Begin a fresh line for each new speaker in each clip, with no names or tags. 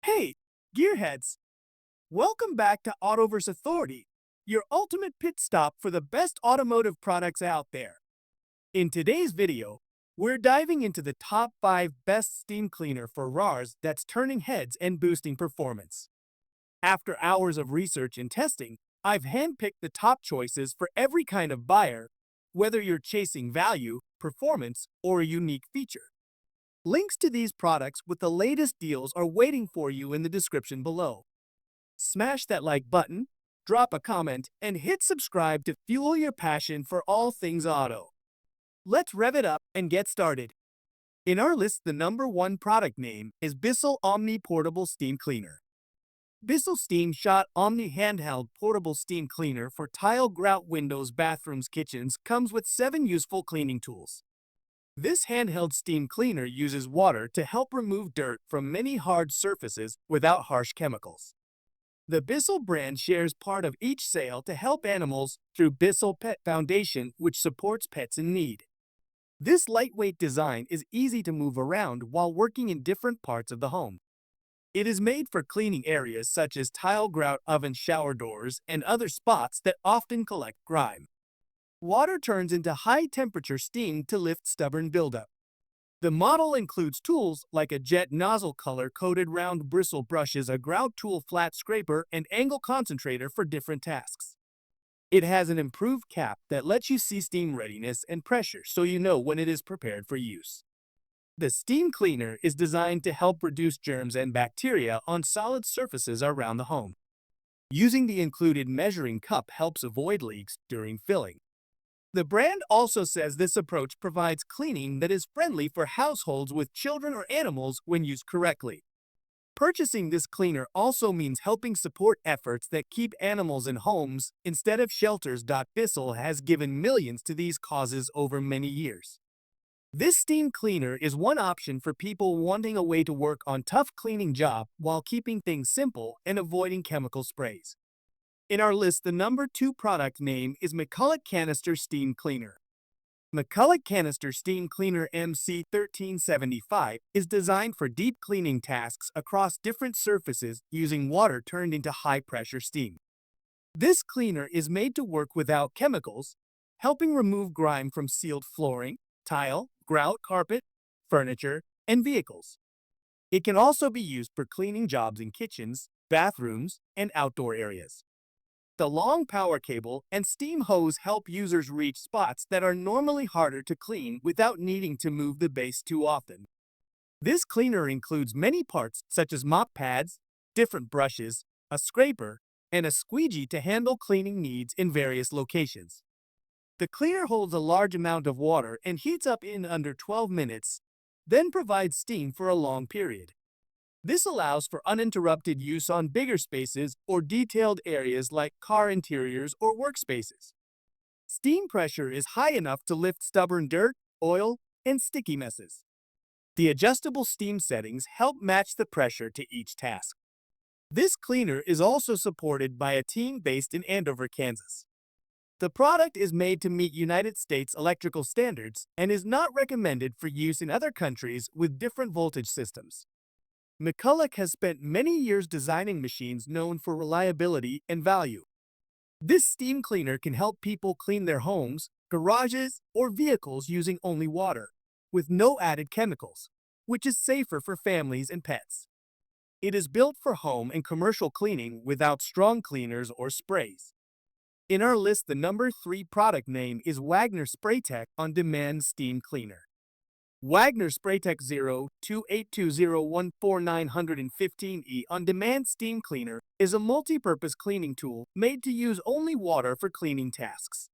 Hey, gearheads! Welcome back to Autoverse Authority, your ultimate pit stop for the best automotive products out there. In today's video, we're diving into the top 5 best steam cleaner for RARs that's turning heads and boosting performance. After hours of research and testing, I've handpicked the top choices for every kind of buyer, whether you're chasing value, performance, or a unique feature. Links to these products with the latest deals are waiting for you in the description below. Smash that like button, drop a comment, and hit subscribe to fuel your passion for all things auto. Let's rev it up and get started. In our list, the number 1 product name is Bissell Omni Portable Steam Cleaner. Bissell Steam Shot Omni Handheld Portable Steam Cleaner for tile, grout, windows, bathrooms, kitchens comes with 7 useful cleaning tools. This handheld steam cleaner uses water to help remove dirt from many hard surfaces without harsh chemicals. The Bissell brand shares part of each sale to help animals through Bissell Pet Foundation, which supports pets in need. This lightweight design is easy to move around while working in different parts of the home. It is made for cleaning areas such as tile, grout, oven, shower doors, and other spots that often collect grime. Water turns into high-temperature steam to lift stubborn buildup. The model includes tools like a jet nozzle, color-coded round bristle brushes, a grout tool, flat scraper, and angle concentrator for different tasks. It has an improved cap that lets you see steam readiness and pressure so you know when it is prepared for use. The steam cleaner is designed to help reduce germs and bacteria on solid surfaces around the home. Using the included measuring cup helps avoid leaks during filling. The brand also says this approach provides cleaning that is friendly for households with children or animals when used correctly. Purchasing this cleaner also means helping support efforts that keep animals in homes instead of shelters. Bissell has given millions to these causes over many years. This steam cleaner is one option for people wanting a way to work on tough cleaning job while keeping things simple and avoiding chemical sprays. In our list, the number 2 product name is McCulloch Canister Steam Cleaner. McCulloch Canister Steam Cleaner MC1375 is designed for deep cleaning tasks across different surfaces using water turned into high-pressure steam. This cleaner is made to work without chemicals, helping remove grime from sealed flooring, tile, grout, carpet, furniture, and vehicles. It can also be used for cleaning jobs in kitchens, bathrooms, and outdoor areas. The long power cable and steam hose help users reach spots that are normally harder to clean without needing to move the base too often. This cleaner includes many parts such as mop pads, different brushes, a scraper, and a squeegee to handle cleaning needs in various locations. The cleaner holds a large amount of water and heats up in under 12 minutes, then provides steam for a long period. This allows for uninterrupted use on bigger spaces or detailed areas like car interiors or workspaces. Steam pressure is high enough to lift stubborn dirt, oil, and sticky messes. The adjustable steam settings help match the pressure to each task. This cleaner is also supported by a team based in Andover, Kansas. The product is made to meet United States electrical standards and is not recommended for use in other countries with different voltage systems. McCulloch has spent many years designing machines known for reliability and value. This steam cleaner can help people clean their homes, garages, or vehicles using only water, with no added chemicals, which is safer for families and pets. It is built for home and commercial cleaning without strong cleaners or sprays. In our list, the number 3 product name is Wagner Spraytech On-Demand Steam Cleaner. Wagner Spraytech 02820149115E On-Demand Steam Cleaner is a multi-purpose cleaning tool made to use only water for cleaning tasks.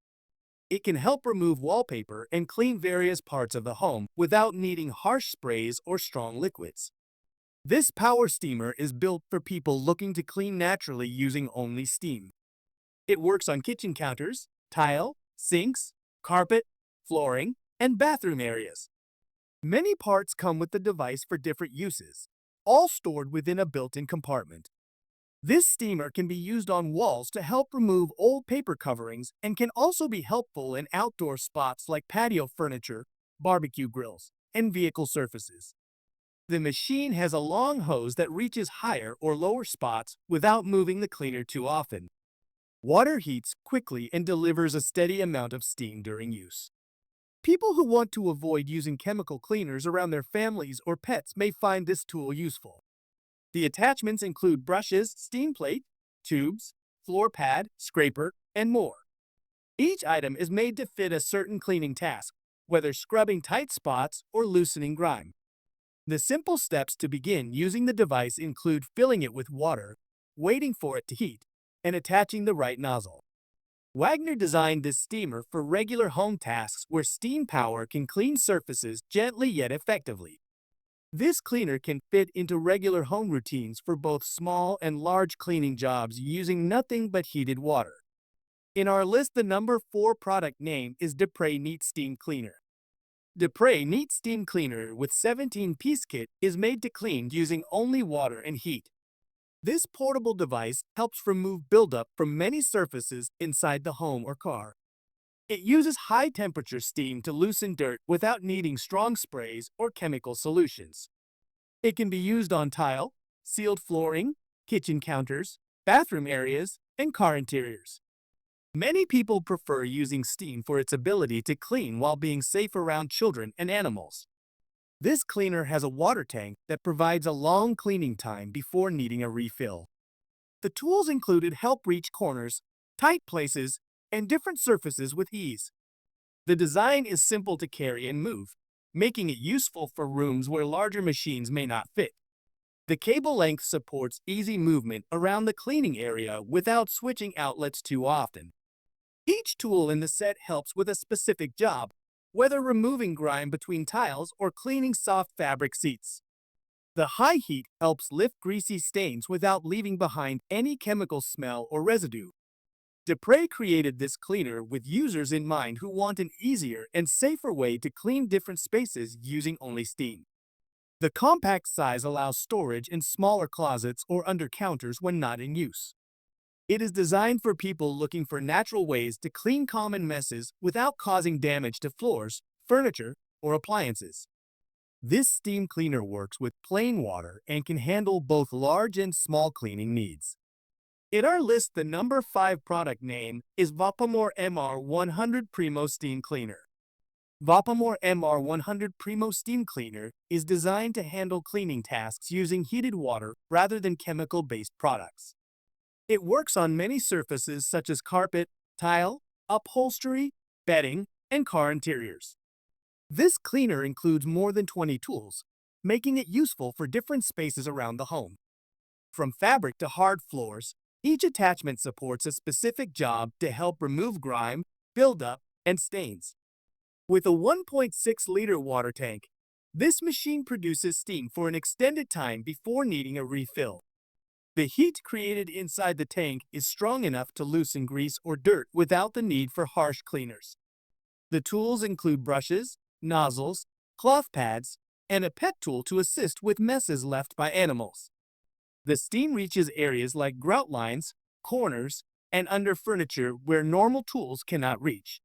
It can help remove wallpaper and clean various parts of the home without needing harsh sprays or strong liquids. This power steamer is built for people looking to clean naturally using only steam. It works on kitchen counters, tile, sinks, carpet, flooring, and bathroom areas. Many parts come with the device for different uses, all stored within a built-in compartment. This steamer can be used on walls to help remove old paper coverings and can also be helpful in outdoor spots like patio furniture, barbecue grills, and vehicle surfaces. The machine has a long hose that reaches higher or lower spots without moving the cleaner too often. Water heats quickly and delivers a steady amount of steam during use. People who want to avoid using chemical cleaners around their families or pets may find this tool useful. The attachments include brushes, steam plate, tubes, floor pad, scraper, and more. Each item is made to fit a certain cleaning task, whether scrubbing tight spots or loosening grime. The simple steps to begin using the device include filling it with water, waiting for it to heat, and attaching the right nozzle. Wagner designed this steamer for regular home tasks where steam power can clean surfaces gently yet effectively. This cleaner can fit into regular home routines for both small and large cleaning jobs using nothing but heated water. In our list, the number 4 product name is Dupray Neat Steam Cleaner. Dupray Neat Steam Cleaner with 17-piece kit is made to clean using only water and heat. This portable device helps remove buildup from many surfaces inside the home or car. It uses high-temperature steam to loosen dirt without needing strong sprays or chemical solutions. It can be used on tile, sealed flooring, kitchen counters, bathroom areas, and car interiors. Many people prefer using steam for its ability to clean while being safe around children and animals. This cleaner has a water tank that provides a long cleaning time before needing a refill. The tools included help reach corners, tight places, and different surfaces with ease. The design is simple to carry and move, making it useful for rooms where larger machines may not fit. The cable length supports easy movement around the cleaning area without switching outlets too often. Each tool in the set helps with a specific job, whether removing grime between tiles or cleaning soft fabric seats. The high heat helps lift greasy stains without leaving behind any chemical smell or residue. Dupray created this cleaner with users in mind who want an easier and safer way to clean different spaces using only steam. The compact size allows storage in smaller closets or under counters when not in use. It is designed for people looking for natural ways to clean common messes without causing damage to floors, furniture, or appliances. This steam cleaner works with plain water and can handle both large and small cleaning needs. In our list, the number 5 product name is Vapamore MR100 Primo Steam Cleaner. Vapamore MR100 Primo Steam Cleaner is designed to handle cleaning tasks using heated water rather than chemical-based products. It works on many surfaces such as carpet, tile, upholstery, bedding, and car interiors. This cleaner includes more than 20 tools, making it useful for different spaces around the home. From fabric to hard floors, each attachment supports a specific job to help remove grime, buildup, and stains. With a 1.6-liter water tank, this machine produces steam for an extended time before needing a refill. The heat created inside the tank is strong enough to loosen grease or dirt without the need for harsh cleaners. The tools include brushes, nozzles, cloth pads, and a pet tool to assist with messes left by animals. The steam reaches areas like grout lines, corners, and under furniture where normal tools cannot reach.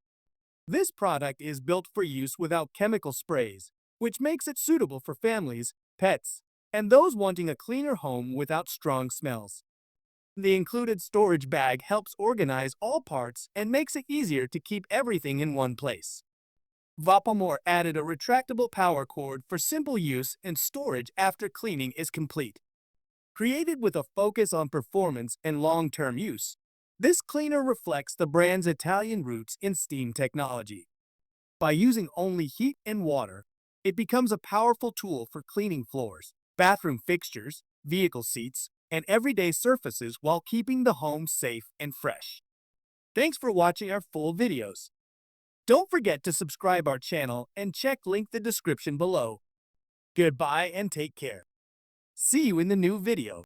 This product is built for use without chemical sprays, which makes it suitable for families, pets, and those wanting a cleaner home without strong smells. The included storage bag helps organize all parts and makes it easier to keep everything in one place. Vapamore added a retractable power cord for simple use and storage after cleaning is complete. Created with a focus on performance and long-term use, this cleaner reflects the brand's Italian roots in steam technology. By using only heat and water, it becomes a powerful tool for cleaning floors, bathroom fixtures, vehicle seats, and everyday surfaces while keeping the home safe and fresh. Thanks for watching our full videos. Don't forget to subscribe our channel and check link the description below. Goodbye and take care. See you in the new video.